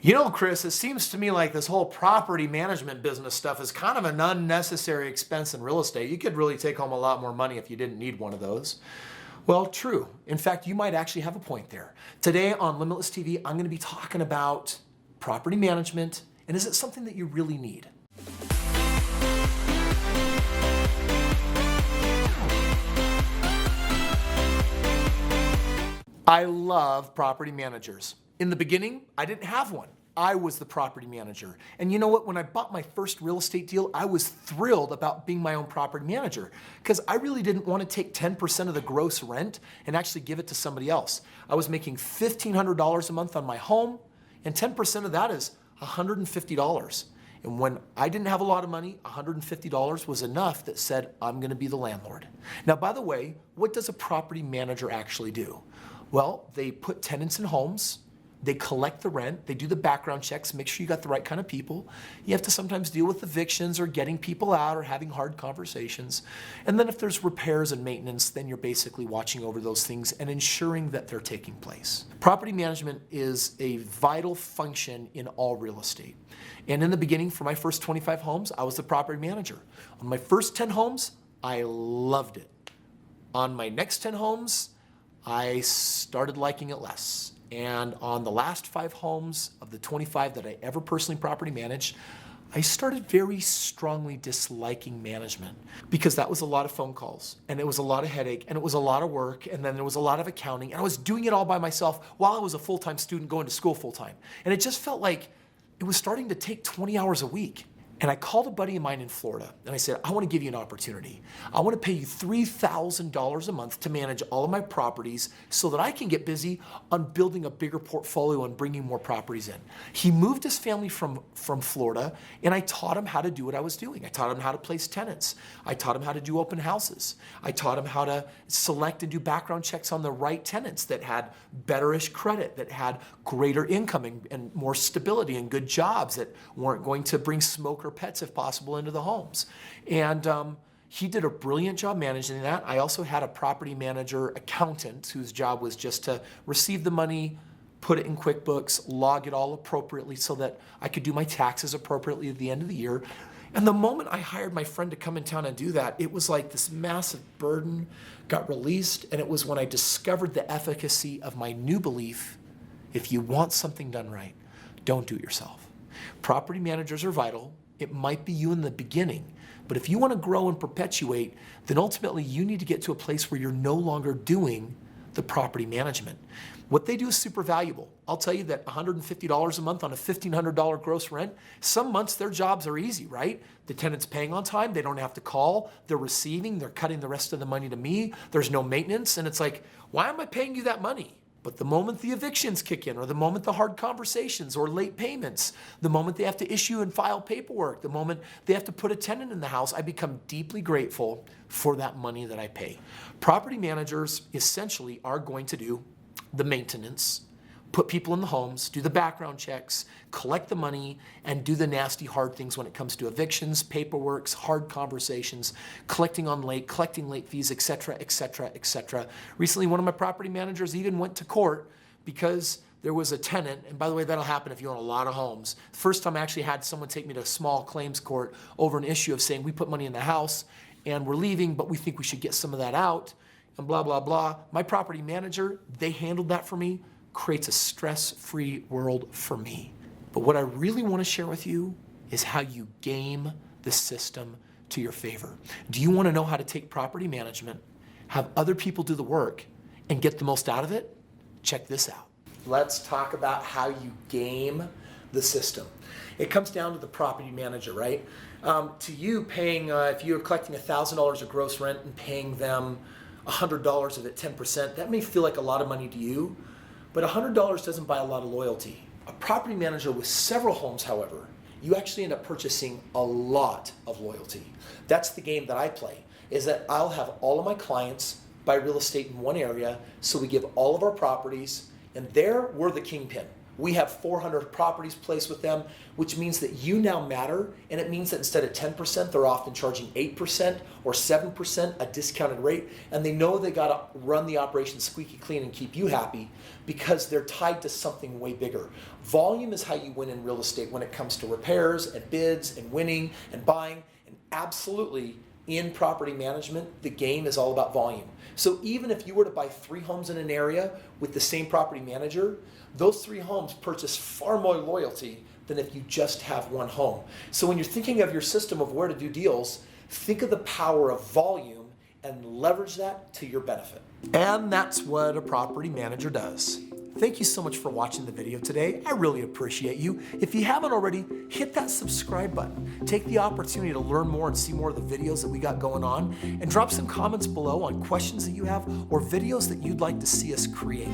You know, Kris, it seems to me like this whole property management business stuff is kind of an unnecessary expense in real estate. You could really take home a lot more money if you didn't need one of those. Well, true. In fact, you might actually have a point there. Today on Limitless TV, I'm going to be talking about property management, and is it something that you really need? I love property managers. In the beginning, I didn't have one. I was the property manager. And you know what? When I bought my first real estate deal, I was thrilled about being my own property manager because I really didn't want to take 10% of the gross rent and actually give it to somebody else. I was making $1,500 a month on my home, and 10% of that is $150. And when I didn't have a lot of money, $150 was enough that said, I'm going to be the landlord. Now, by the way, what does a property manager actually do? Well, they put tenants in homes. They collect the rent, they do the background checks, make sure you got the right kind of people. You have to sometimes deal with evictions or getting people out or having hard conversations. And then if there's repairs and maintenance, then you're basically watching over those things and ensuring that they're taking place. Property management is a vital function in all real estate. And in the beginning, for my first 25 homes, I was the property manager. On my first 10 homes, I loved it. On my next 10 homes, I started liking it less. And on the last 5 homes of the 25 that I ever personally property managed, I started very strongly disliking management because that was a lot of phone calls and it was a lot of headache and it was a lot of work and then there was a lot of accounting and I was doing it all by myself while I was a full-time student going to school full-time. And it just felt like it was starting to take 20 hours a week. And I called a buddy of mine in Florida and I said, I want to give you an opportunity. I want to pay you $3,000 a month to manage all of my properties so that I can get busy on building a bigger portfolio and bringing more properties in. He moved his family from Florida and I taught him how to do what I was doing. I taught him how to place tenants. I taught him how to do open houses. I taught him how to select and do background checks on the right tenants that had betterish credit, that had greater income and more stability and good jobs that weren't going to bring smoke or pets if possible into the homes. And he did a brilliant job managing that. I also had a property manager accountant whose job was just to receive the money, put it in QuickBooks, log it all appropriately so that I could do my taxes appropriately at the end of the year. And the moment I hired my friend to come in town and do that, it was like this massive burden got released. And it was when I discovered the efficacy of my new belief: if you want something done right, don't do it yourself. Property managers are vital. It might be you in the beginning, but if you want to grow and perpetuate, then ultimately you need to get to a place where you're no longer doing the property management. What they do is super valuable. I'll tell you that $150 a month on a $1,500 gross rent, some months their jobs are easy, right? The tenant's paying on time, they don't have to call, they're receiving, they're cutting the rest of the money to me, there's no maintenance, and it's like, why am I paying you that money? But the moment the evictions kick in, or the moment the hard conversations or late payments, the moment they have to issue and file paperwork, the moment they have to put a tenant in the house, I become deeply grateful for that money that I pay. Property managers essentially are going to do the maintenance, put people in the homes, do the background checks, collect the money, and do the nasty hard things when it comes to evictions, paperwork, hard conversations, collecting late fees, et cetera, et cetera, et cetera. Recently, one of my property managers even went to court because there was a tenant, and by the way, that'll happen if you own a lot of homes. The first time I actually had someone take me to a small claims court over an issue of saying, we put money in the house and we're leaving, but we think we should get some of that out, and blah, blah, blah. My property manager, they handled that for me, creates a stress-free world for me. But what I really want to share with you is how you game the system to your favor. Do you want to know how to take property management, have other people do the work, and get the most out of it? Check this out. Let's talk about how you game the system. It comes down to the property manager, right? To you paying, if you're collecting $1,000 of gross rent and paying them $100 of it, 10%, that may feel like a lot of money to you, but $100 doesn't buy a lot of loyalty. A property manager with several homes, however, you actually end up purchasing a lot of loyalty. That's the game that I play, is that I'll have all of my clients buy real estate in one area, so we give all of our properties, and there we're the kingpin. We have 400 properties placed with them, which means that you now matter, and it means that instead of 10%, they're often charging 8% or 7%, a discounted rate, and they know they gotta run the operation squeaky clean and keep you happy because they're tied to something way bigger. Volume is how you win in real estate when it comes to repairs and bids and winning and buying, and absolutely in property management, the game is all about volume. So even if you were to buy 3 homes in an area with the same property manager, those 3 homes purchase far more loyalty than if you just have 1 home. So when you're thinking of your system of where to do deals, think of the power of volume and leverage that to your benefit. And that's what a property manager does. Thank you so much for watching the video today. I really appreciate you. If you haven't already, hit that subscribe button. Take the opportunity to learn more and see more of the videos that we got going on, and drop some comments below on questions that you have or videos that you'd like to see us create.